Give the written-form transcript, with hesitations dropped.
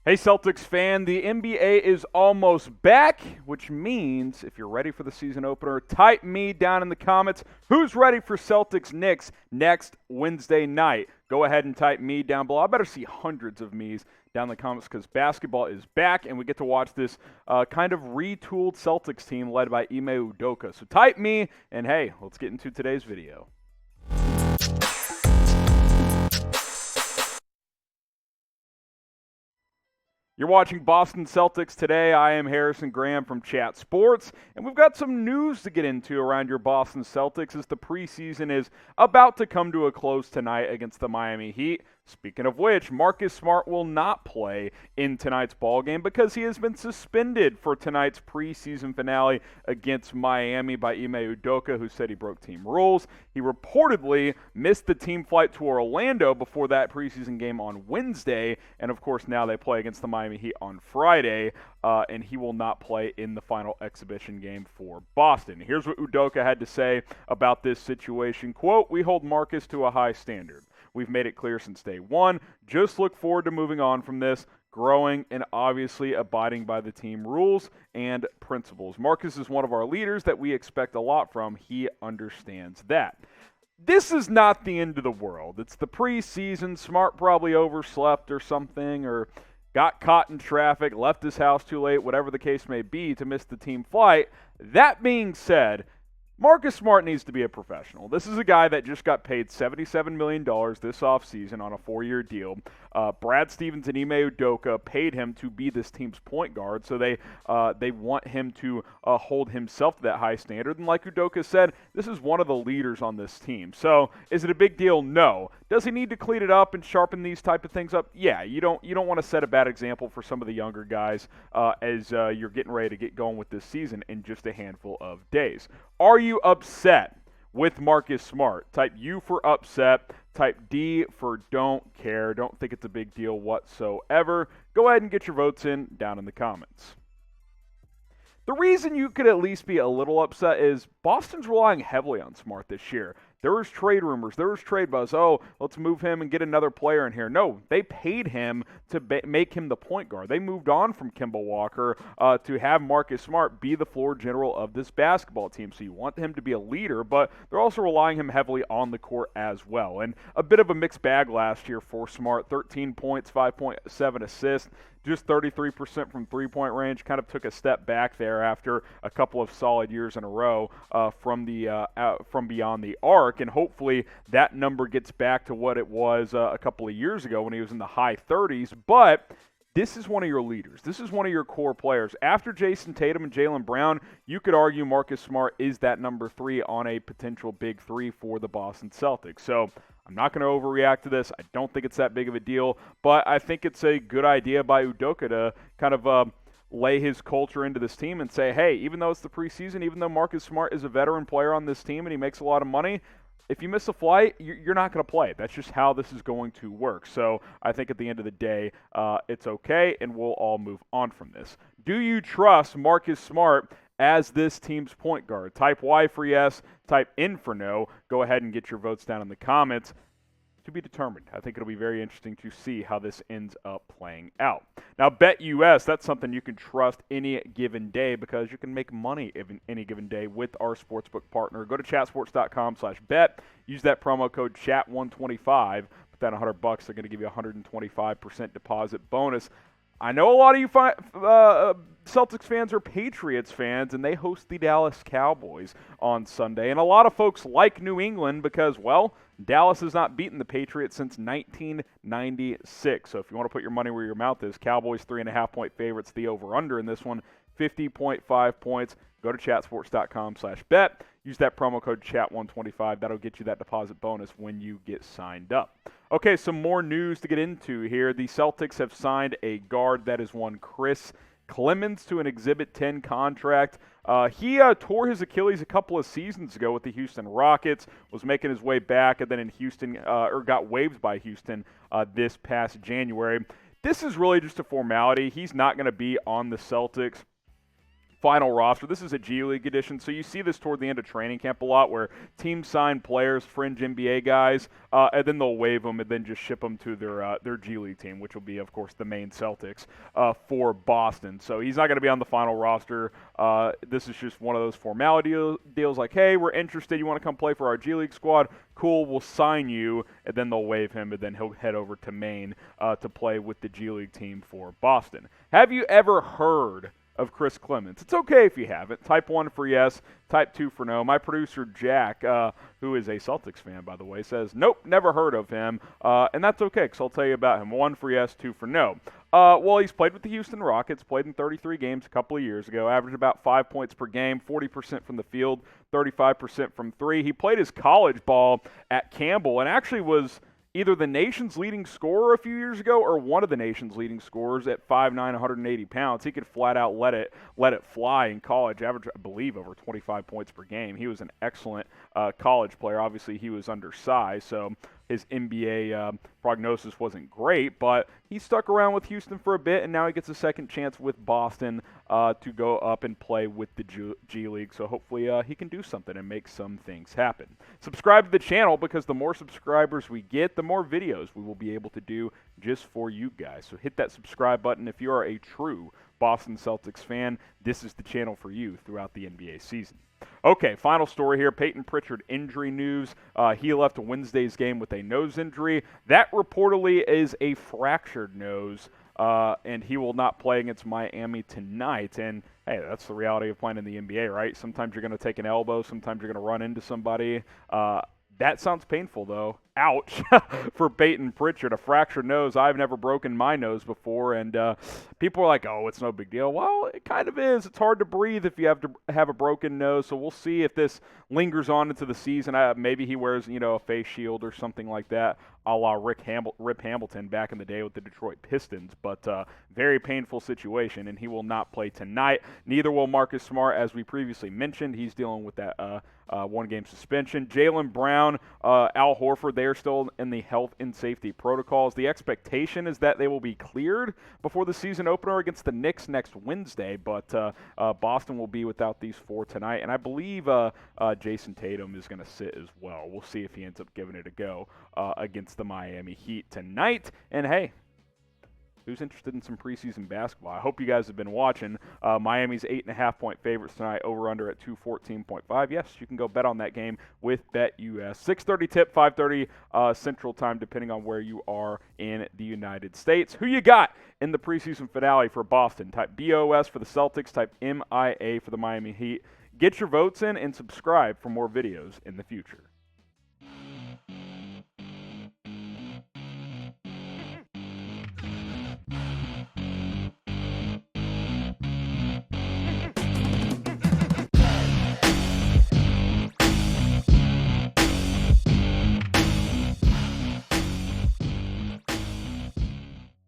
Hey Celtics fan, the NBA is almost back, which means if you're ready for the season opener, type me down in the comments. Who's ready for Celtics Knicks next Wednesday night? Go ahead and type me down below. I better see hundreds of me's down in the comments because basketball is back and we get to watch this kind of retooled Celtics team led by Ime Udoka. So type me, and hey, let's get into today's video. You're watching Boston Celtics today. I am Harrison Graham from Chat Sports, and we've got some news to get into around your Boston Celtics as the preseason is about to come to a close tonight against the Miami Heat. Speaking of which, Marcus Smart will not play in tonight's ballgame because he has been suspended for tonight's preseason finale against Miami by Ime Udoka, who said he broke team rules. He reportedly missed the team flight to Orlando before that preseason game on Wednesday, and of course now they play against the Miami Heat on Friday, and he will not play in the final exhibition game for Boston. Here's what Udoka had to say about this situation. Quote, "We hold Marcus to a high standard. We've made it clear since day one. Just look forward to moving on from this, growing, and obviously abiding by the team rules and principles. Marcus is one of our leaders that we expect a lot from. He understands that." This is not the end of the world. It's the preseason. Smart probably overslept or something, or got caught in traffic, left his house too late, whatever the case may be, to miss the team flight. That being said, Marcus Smart needs to be a professional. This is a guy that just got paid $77 million this offseason on a 4-year deal. Brad Stevens and Ime Udoka paid him to be this team's point guard, so they want him to hold himself to that high standard. And like Udoka said, this is one of the leaders on this team. So is it a big deal? No. Does he need to clean it up and sharpen these type of things up? Yeah. You don't want to set a bad example for some of the younger guys as you're getting ready to get going with this season in just a handful of days. Are you upset with Marcus Smart? Type U for upset. Type D for don't care. Don't think it's a big deal whatsoever. Go ahead and get your votes in down in the comments. The reason you could at least be a little upset is Boston's relying heavily on Smart this year. There was trade rumors. There was trade buzz. Oh, let's move him and get another player in here. No, they paid him to make him the point guard. They moved on from Kemba Walker to have Marcus Smart be the floor general of this basketball team. So you want him to be a leader, but they're also relying him heavily on the court as well. And a bit of a mixed bag last year for Smart. 13 points, 5.7 assists. Just 33% from three-point range. Kind of took a step back there after a couple of solid years in a row from beyond the arc, and hopefully that number gets back to what it was a couple of years ago when he was in the high 30s. But this is one of your leaders. This is one of your core players. After Jason Tatum and Jaylen Brown, you could argue Marcus Smart is that number 3 on a potential big 3 for the Boston Celtics. So I'm not going to overreact to this. I don't think it's that big of a deal, but I think it's a good idea by Udoka to kind of lay his culture into this team and say, hey, even though it's the preseason, even though Marcus Smart is a veteran player on this team and he makes a lot of money, if you miss a flight, you're not going to play. That's just how this is going to work. So I think at the end of the day, it's okay, and we'll all move on from this. Do you trust Marcus Smart as this team's point guard? Type Y for yes, type N for no. Go ahead and get your votes down in the comments. To be determined. I think it'll be very interesting to see how this ends up playing out. Now, BetUS, that's something you can trust any given day because you can make money any given day with our sportsbook partner. Go to chatsports.com/bet. Use that promo code CHAT125. Put down $100. They're going to give you a 125% deposit bonus. I know a lot of you Celtics fans are Patriots fans, and they host the Dallas Cowboys on Sunday. And a lot of folks like New England because, well, Dallas has not beaten the Patriots since 1996. So if you want to put your money where your mouth is, Cowboys 3.5-point favorites, the over-under in this one, 50.5 points. Go to chatsports.com/bet. Use that promo code CHAT125. That'll get you that deposit bonus when you get signed up. Okay, some more news to get into here. The Celtics have signed a guard, that is one Chris Clemons, to an Exhibit 10 contract. He tore his Achilles a couple of seasons ago with the Houston Rockets, was making his way back, and then in Houston, got waived by Houston this past January. This is really just a formality. He's not going to be on the Celtics final roster. This is a G League edition, so you see this toward the end of training camp a lot where teams sign players, fringe NBA guys, and then they'll waive them and then just ship them to their G League team, which will be, of course, the Maine Celtics for Boston. So he's not going to be on the final roster. This is just one of those formality deals like, hey, we're interested. You want to come play for our G League squad? Cool, we'll sign you, and then they'll waive him, and then he'll head over to Maine to play with the G League team for Boston. Have you ever heard of Chris Clemons? It's okay if you haven't. Type 1 for yes, type 2 for no. My producer, Jack, who is a Celtics fan, by the way, says, nope, never heard of him, and that's okay because I'll tell you about him. 1 for yes, 2 for no. Well, he's played with the Houston Rockets, played in 33 games a couple of years ago, averaged about 5 points per game, 40% from the field, 35% from 3. He played his college ball at Campbell and actually was either the nation's leading scorer a few years ago or one of the nation's leading scorers at 5'9", 180 pounds. He could flat out let it fly in college, average, I believe, over 25 points per game. He was an excellent college player. Obviously, he was undersized, so his NBA prognosis wasn't great, but he stuck around with Houston for a bit, and now he gets a second chance with Boston to go up and play with the G League, so hopefully he can do something and make some things happen. Subscribe to the channel because the more subscribers we get, the more videos we will be able to do just for you guys. So hit that subscribe button if you are a true Boston Celtics fan. This is the channel for you throughout the NBA season. Okay, final story here. Payton Pritchard injury news. He left Wednesday's game with a nose injury. That reportedly is a fractured nose, and he will not play against Miami tonight. And, hey, that's the reality of playing in the NBA, right? Sometimes you're going to take an elbow. Sometimes you're going to run into somebody. That sounds painful, though. Ouch for Payton Pritchard. A fractured nose. I've never broken my nose before, and people are like, oh, it's no big deal. Well, it kind of is. It's hard to breathe if you have to have a broken nose, so we'll see if this lingers on into the season. Maybe he wears, a face shield or something like that, a la Rip Hamilton back in the day with the Detroit Pistons, but very painful situation, and he will not play tonight. Neither will Marcus Smart, as we previously mentioned. He's dealing with that one-game suspension. Jaylen Brown, Al Horford, they are still in the health and safety protocols. The expectation is that they will be cleared before the season opener against the Knicks next Wednesday, but Boston will be without these 4 tonight, and I believe Jason Tatum is going to sit as well. We'll see if he ends up giving it a go against the Miami Heat tonight, and hey, who's interested in some preseason basketball? I hope you guys have been watching. Miami's 8.5-point favorites tonight, over-under at 214.5. Yes, you can go bet on that game with BetUS. 6:30 tip, 5:30 Central Time, depending on where you are in the United States. Who you got in the preseason finale for Boston? Type BOS for the Celtics. Type MIA for the Miami Heat. Get your votes in and subscribe for more videos in the future.